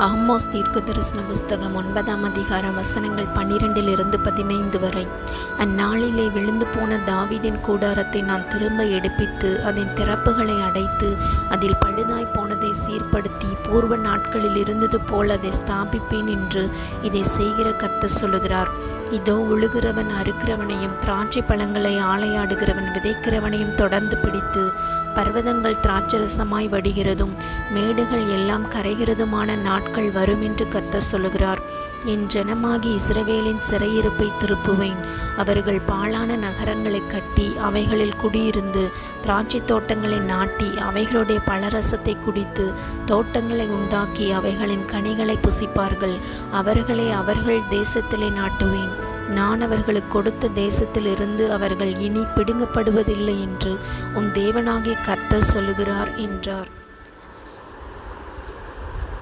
Amos தீர்க்கதரிசன புஸ்தகம் 9ஆம் அதிகாரம் வசனங்கள் 12-15 வரை. அந்நாளிலே விழுந்து போன தாவீதின் கூடாரத்தை நான் திரும்ப எடுப்பித்து அதன் திறப்புகளை அடைத்து அதில் பழுதாய் போனதை சீர்படுத்தி பூர்வ நாட்களில் இருந்தது போல் அதை ஸ்தாபிப்பேன் என்று இதை செய்கிற கர்த்தர் சொல்லுகிறார். இதோ உழுகிறவன் அறுக்கிறவனையும் திராட்சை பழங்களை ஆலையாடுகிறவன் விதைக்கிறவனையும் தொடர்ந்து பிடித்து பர்வதங்கள் திராட்சரசமாய் வடிகிறதும் மேடுகள் எல்லாம் கரைகிறதுமான நாட்கள் வரும் என்று கர்த்தர் சொல்லுகிறார். என் ஜனமாகி இஸ்ரவேலின் சிறையிருப்பை திருப்புவேன். அவர்கள் பாழான நகரங்களை கட்டி அவைகளில் குடியிருந்து திராட்சை தோட்டங்களை நாட்டி அவைகளுடைய பழரசத்தை குடித்து தோட்டங்களை உண்டாக்கி அவைகளின் கனிகளை புசிப்பார்கள். அவர்களை அவர்கள் தேசத்திலே நாட்டுவேன். நான் அவர்களுக்கு கொடுத்த தேசத்திலிருந்து அவர்கள் இனி பிடுங்கப்படுவதில்லை என்று உன் தேவனாகிய கர்த்தர் சொல்லுகிறார் என்றார்.